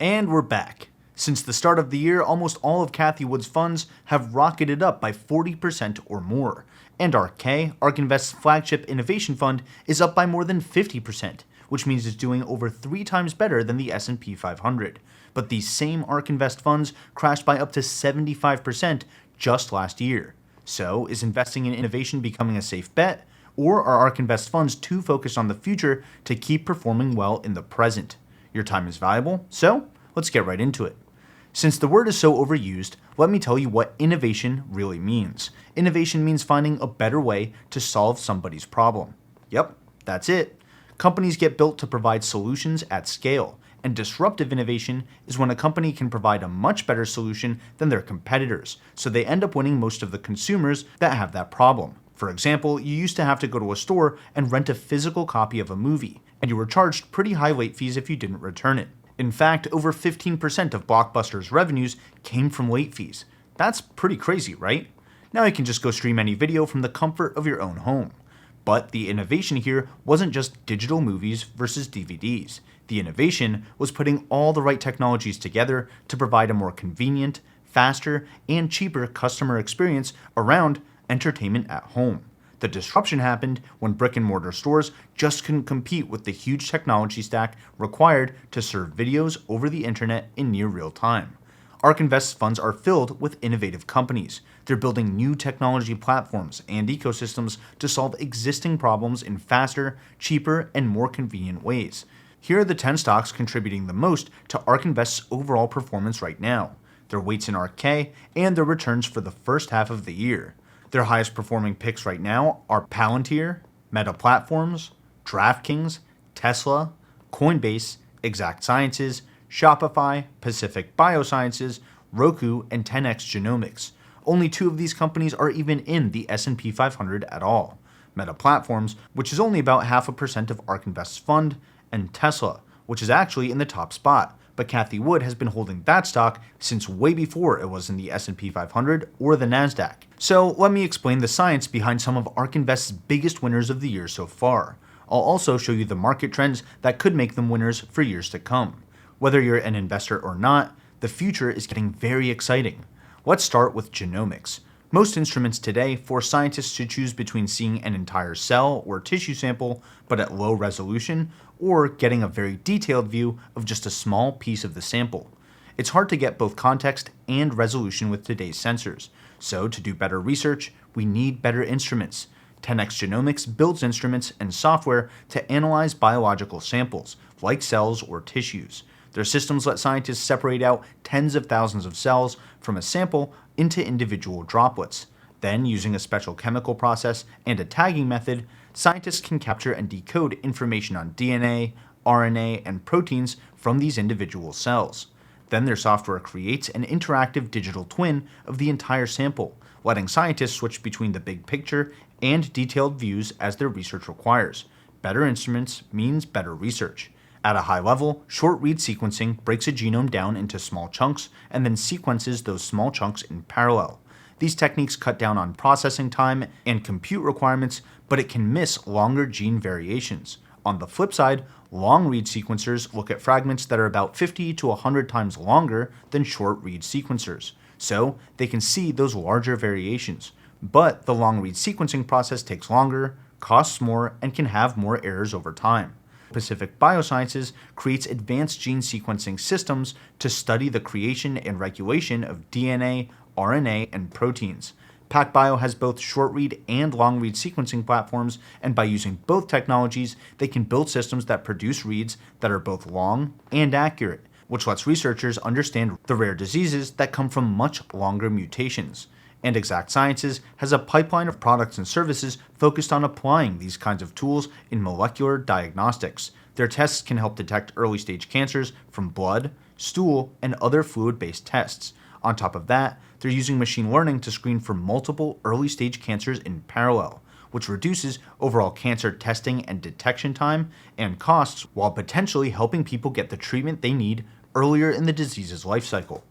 And we're back. Since the start of the year, almost all of Cathie Wood's funds have rocketed up by 40% or more, and ARK Invest's flagship innovation fund, is up by more than 50%, which means it's doing over 3 times better than the S&P 500. But these same ARK Invest funds crashed by up to 75% just last year. So, is investing in innovation becoming a safe bet, or are ARK Invest funds too focused on the future to keep performing well in the present? Your time is valuable, so let's get right into it. Since the word is so overused, let me tell you what innovation really means. Innovation means finding a better way to solve somebody's problem. Yep, that's it. Companies get built to provide solutions at scale, and disruptive innovation is when a company can provide a much better solution than their competitors, so they end up winning most of the consumers that have that problem. For example, you used to have to go to a store and rent a physical copy of a movie, and you were charged pretty high late fees if you didn't return it. In fact, over 15% of Blockbuster's revenues came from late fees. That's pretty crazy, right? Now you can just go stream any video from the comfort of your own home. But the innovation here wasn't just digital movies versus DVDs. The innovation was putting all the right technologies together to provide a more convenient, faster, and cheaper customer experience around entertainment at home. The disruption happened when brick-and-mortar stores just couldn't compete with the huge technology stack required to serve videos over the internet in near real time. ARK Invest's funds are filled with innovative companies. They're building new technology platforms and ecosystems to solve existing problems in faster, cheaper, and more convenient ways. Here are the 10 stocks contributing the most to ARK Invest's overall performance right now, their weights in ARK, and their returns for the first half of the year. Their highest performing picks right now are Palantir, Meta Platforms, DraftKings, Tesla, Coinbase, Exact Sciences, Shopify, Pacific Biosciences, Roku, and 10x Genomics. Only 2 of these companies are even in the S&P 500 at all. Meta Platforms, which is only about 0.5% of ARK Invest's fund, and Tesla, which is actually in the top spot, but Cathie Wood has been holding that stock since way before it was in the S&P 500 or the NASDAQ. So let me explain the science behind some of ARK Invest's biggest winners of the year so far. I'll also show you the market trends that could make them winners for years to come. Whether you're an investor or not, the future is getting very exciting. Let's start with genomics. Most instruments today force scientists to choose between seeing an entire cell or tissue sample, but at low resolution, or getting a very detailed view of just a small piece of the sample. It's hard to get both context and resolution with today's sensors. So to do better research, we need better instruments. 10x Genomics builds instruments and software to analyze biological samples, like cells or tissues. Their systems let scientists separate out tens of thousands of cells from a sample into individual droplets. Then, using a special chemical process and a tagging method, scientists can capture and decode information on DNA, RNA, and proteins from these individual cells. Then their software creates an interactive digital twin of the entire sample, letting scientists switch between the big picture and detailed views as their research requires. Better instruments means better research. At a high level, short-read sequencing breaks a genome down into small chunks and then sequences those small chunks in parallel. These techniques cut down on processing time and compute requirements, but it can miss longer gene variations. On the flip side, long-read sequencers look at fragments that are about 50 to 100 times longer than short-read sequencers, so they can see those larger variations. But the long-read sequencing process takes longer, costs more, and can have more errors over time. Pacific Biosciences creates advanced gene sequencing systems to study the creation and regulation of DNA, RNA, and proteins. PacBio has both short-read and long-read sequencing platforms, and by using both technologies, they can build systems that produce reads that are both long and accurate, which lets researchers understand the rare diseases that come from much longer mutations. And Exact Sciences has a pipeline of products and services focused on applying these kinds of tools in molecular diagnostics. Their tests can help detect early-stage cancers from blood, stool, and other fluid-based tests. On top of that, they're using machine learning to screen for multiple early-stage cancers in parallel, which reduces overall cancer testing and detection time and costs while potentially helping people get the treatment they need earlier in the disease's life cycle.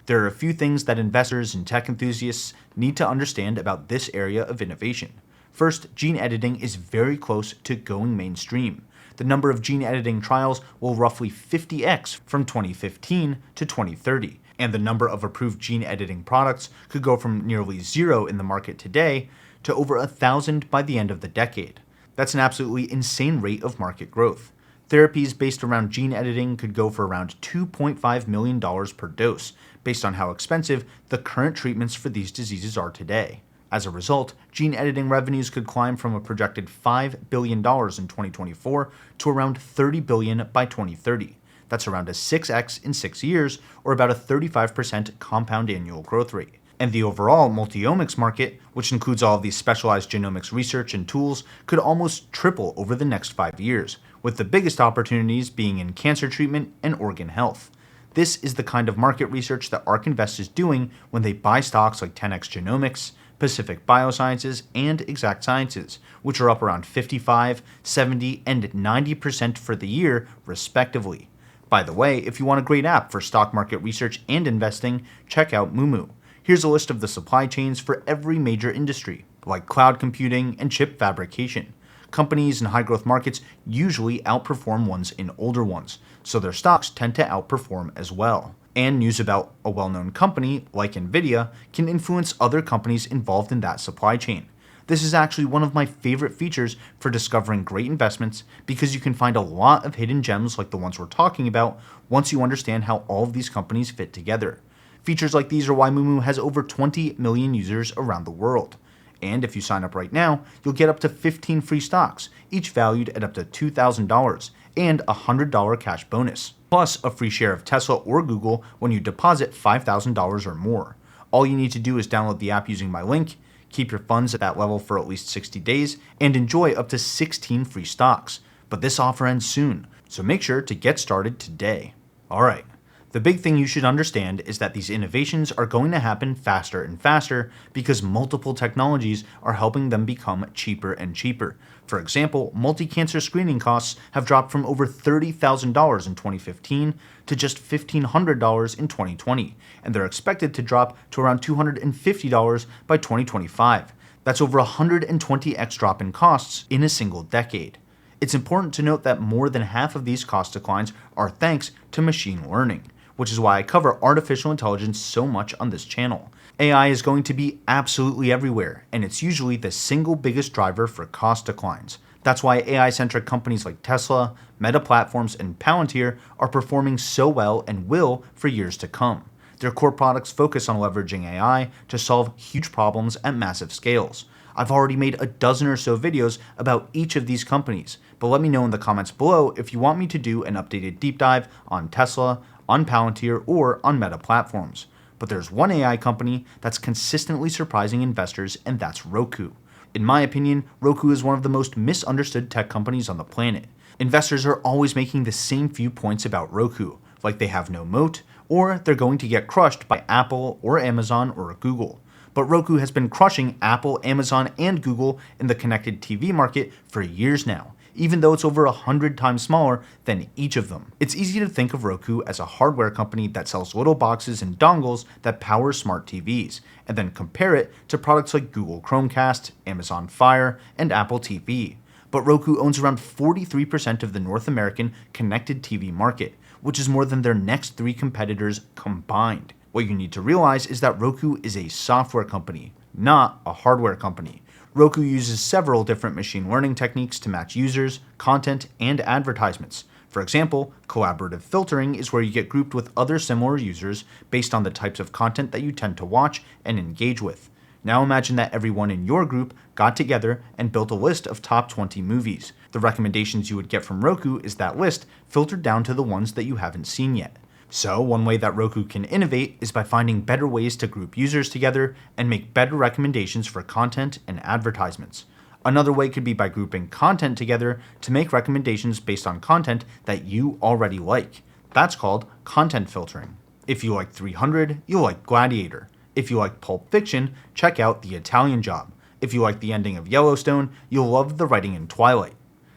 There are a few things that investors and tech enthusiasts need to understand about this area of innovation. First, gene editing is very close to going mainstream. the number of gene editing trials will roughly 50x from 2015 to 2030, and the number of approved gene editing products could go from nearly zero in the market today to over 1,000 by the end of the decade. That's an absolutely insane rate of market growth. Therapies based around gene editing could go for around $2.5 million per dose, based on how expensive the current treatments for these diseases are today. As a result, gene editing revenues could climb from a projected $5 billion in 2024 to around $30 billion by 2030. That's around a 6x in 6 years, or about a 35% compound annual growth rate. And the overall multiomics market, which includes all of these specialized genomics research and tools, could almost triple over the next 5 years, with the biggest opportunities being in cancer treatment and organ health. This is the kind of market research that ARK Invest is doing when they buy stocks like 10x Genomics, Pacific Biosciences, and Exact Sciences, which are up around 55, 70, and 90% for the year, respectively. By the way, if you want a great app for stock market research and investing, check out Moomoo. Here's a list of the supply chains for every major industry, like cloud computing and chip fabrication. Companies in high-growth markets usually outperform ones in older ones, so their stocks tend to outperform as well. And news about a well-known company, like NVDA, can influence other companies involved in that supply chain. This is actually one of my favorite features for discovering great investments because you can find a lot of hidden gems like the ones we're talking about once you understand how all of these companies fit together. Features like these are why Moomoo has over 20 million users around the world. And if you sign up right now, you'll get up to 15 free stocks, each valued at up to $2,000, and a $100 cash bonus, plus a free share of Tesla or Google when you deposit $5,000 or more. All you need to do is download the app using my link, keep your funds at that level for at least 60 days, and enjoy up to 16 free stocks. But this offer ends soon, so make sure to get started today. Alright. The big thing you should understand is that these innovations are going to happen faster and faster because multiple technologies are helping them become cheaper and cheaper. For example, multi-cancer screening costs have dropped from over $30,000 in 2015 to just $1,500 in 2020, and they're expected to drop to around $250 by 2025. That's over a 120x drop in costs in a single decade. It's important to note that more than half of these cost declines are thanks to machine learning, which is why I cover artificial intelligence so much on this channel. AI is going to be absolutely everywhere, and it's usually the single biggest driver for cost declines. That's why AI-centric companies like Tesla, Meta Platforms, and Palantir are performing so well and will for years to come. Their core products focus on leveraging AI to solve huge problems at massive scales. I've already made a dozen or so videos about each of these companies, but let me know in the comments below if you want me to do an updated deep dive on Tesla, on Palantir, or on Meta Platforms. But there's one AI company that's consistently surprising investors, and that's Roku. In my opinion, Roku is one of the most misunderstood tech companies on the planet. Investors are always making the same few points about Roku, like they have no moat, or they're going to get crushed by Apple or Amazon or Google. But Roku has been crushing Apple, Amazon, and Google in the connected TV market for years now, even though it's over 100 times smaller than each of them. It's easy to think of Roku as a hardware company that sells little boxes and dongles that power smart TVs, and then compare it to products like Google Chromecast, Amazon Fire, and Apple TV. But Roku owns around 43% of the North American connected TV market, which is more than their next 3 competitors combined. What you need to realize is that Roku is a software company, not a hardware company. Roku uses several different machine learning techniques to match users, content, and advertisements. For example, collaborative filtering is where you get grouped with other similar users based on the types of content that you tend to watch and engage with. Now imagine that everyone in your group got together and built a list of top 20 movies. The recommendations you would get from Roku is that list filtered down to the ones that you haven't seen yet. So one way that Roku can innovate is by finding better ways to group users together and make better recommendations for content and advertisements. Another way could be by grouping content together to make recommendations based on content that you already like. That's called content filtering. If you like 300, you'll like Gladiator. If you like Pulp Fiction, check out The Italian Job. If you like the ending of Yellowstone, you'll love the writing in Twilight.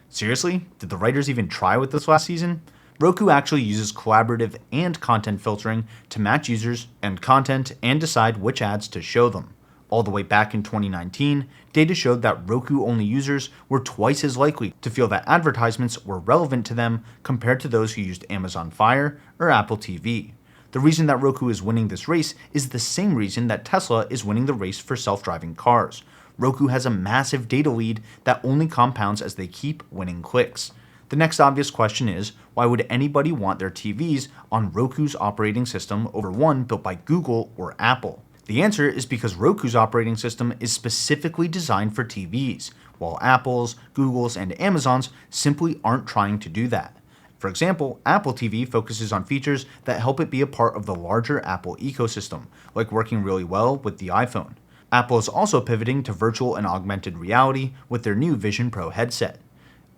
Seriously? Did the writers even try with this last season? Roku actually uses collaborative and content filtering to match users and content and decide which ads to show them. All the way back in 2019, data showed that Roku-only users were twice as likely to feel that advertisements were relevant to them compared to those who used Amazon Fire or Apple TV. The reason that Roku is winning this race is the same reason that Tesla is winning the race for self-driving cars. Roku has a massive data lead that only compounds as they keep winning clicks. The next obvious question is, why would anybody want their TVs on Roku's operating system over one built by Google or Apple? The answer is because Roku's operating system is specifically designed for TVs, while Apple's, Google's, and Amazon's simply aren't trying to do that. For example, Apple TV focuses on features that help it be a part of the larger Apple ecosystem, like working really well with the iPhone. Apple is also pivoting to virtual and augmented reality with their new Vision Pro headset.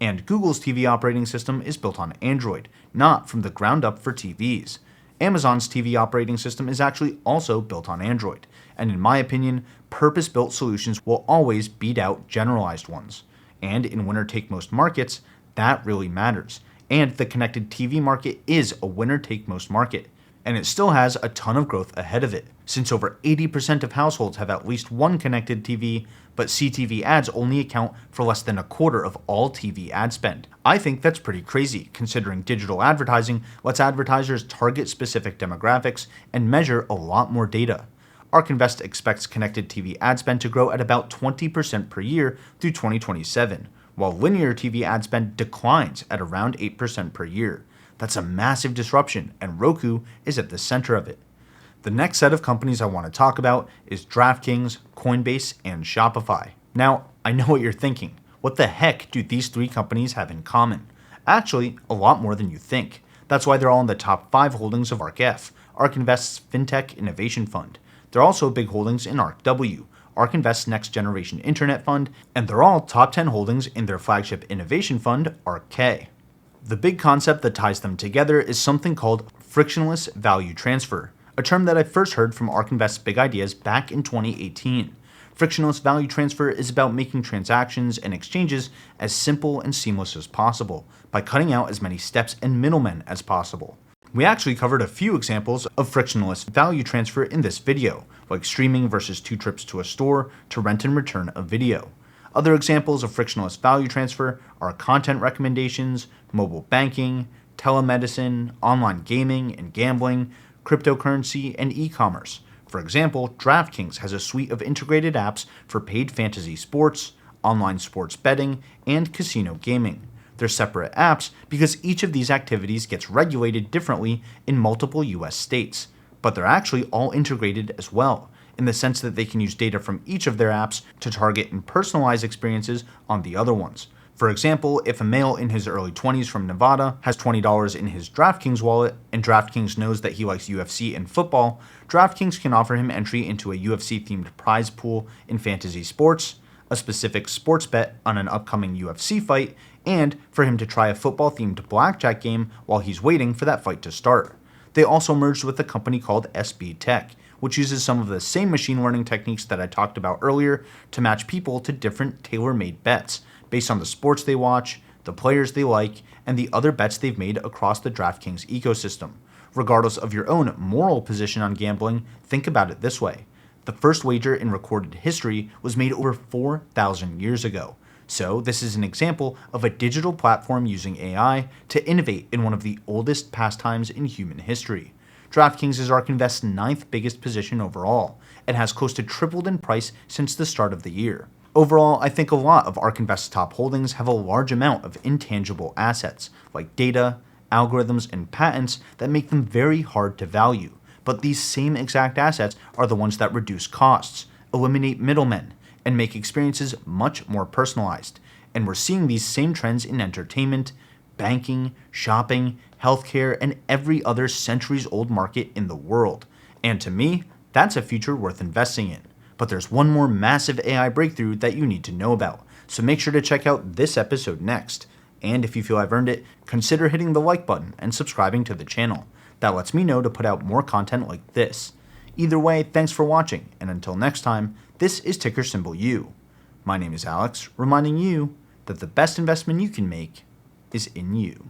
And Google's TV operating system is built on Android, not from the ground up for TVs. Amazon's TV operating system is actually also built on Android, and in my opinion, purpose-built solutions will always beat out generalized ones. And in winner-take-most markets, that really matters. And the connected TV market is a winner-take-most market, and it still has a ton of growth ahead of it, since over 80% of households have at least one connected TV, but CTV ads only account for less than a quarter of all TV ad spend. I think that's pretty crazy, considering digital advertising lets advertisers target specific demographics and measure a lot more data. ARK Invest expects connected TV ad spend to grow at about 20% per year through 2027, while linear TV ad spend declines at around 8% per year. That's a massive disruption, and Roku is at the center of it. The next set of companies I want to talk about is DraftKings, Coinbase, and Shopify. Now, I know what you're thinking. What the heck do these three companies have in common? Actually, a lot more than you think. That's why they're all in the top 5 holdings of ARK-F, ARK Invest's FinTech Innovation Fund. They're also big holdings in ARK-W, ARK Invest's Next Generation Internet Fund, and they're all top 10 holdings in their flagship innovation fund, ARK-K. The big concept that ties them together is something called frictionless value transfer, a term that I first heard from ARK Invest's Big Ideas back in 2018. Frictionless value transfer is about making transactions and exchanges as simple and seamless as possible, by cutting out as many steps and middlemen as possible. We actually covered a few examples of frictionless value transfer in this video, like streaming versus 2 trips to a store to rent and return a video. Other examples of frictionless value transfer are content recommendations, mobile banking, telemedicine, online gaming and gambling, cryptocurrency, and e-commerce. For example, DraftKings has a suite of integrated apps for paid fantasy sports, online sports betting, and casino gaming. They're separate apps because each of these activities gets regulated differently in multiple US states, but they're actually all integrated as well, in the sense that they can use data from each of their apps to target and personalize experiences on the other ones. For example, if a male in his early 20s from Nevada has $20 in his DraftKings wallet, and DraftKings knows that he likes UFC and football, DraftKings can offer him entry into a UFC-themed prize pool in fantasy sports, a specific sports bet on an upcoming UFC fight, and for him to try a football-themed blackjack game while he's waiting for that fight to start. They also merged with a company called SB Tech, which uses some of the same machine learning techniques that I talked about earlier to match people to different tailor-made bets based on the sports they watch, the players they like, and the other bets they've made across the DraftKings ecosystem. Regardless of your own moral position on gambling, think about it this way. The first wager in recorded history was made over 4,000 years ago. So this is an example of a digital platform using AI to innovate in one of the oldest pastimes in human history. DraftKings is ARK Invest's 9th biggest position overall, and has close to tripled in price since the start of the year. Overall, I think a lot of ARK Invest's top holdings have a large amount of intangible assets, like data, algorithms, and patents that make them very hard to value. But these same exact assets are the ones that reduce costs, eliminate middlemen, and make experiences much more personalized. And we're seeing these same trends in entertainment, banking, shopping, healthcare, and every other centuries-old market in the world. And to me, that's a future worth investing in. But there's one more massive AI breakthrough that you need to know about, so make sure to check out this episode next. And if you feel I've earned it, consider hitting the like button and subscribing to the channel. That lets me know to put out more content like this. Either way, thanks for watching, and until next time, this is ticker symbol U. My name is Alex, reminding you that the best investment you can make is in you.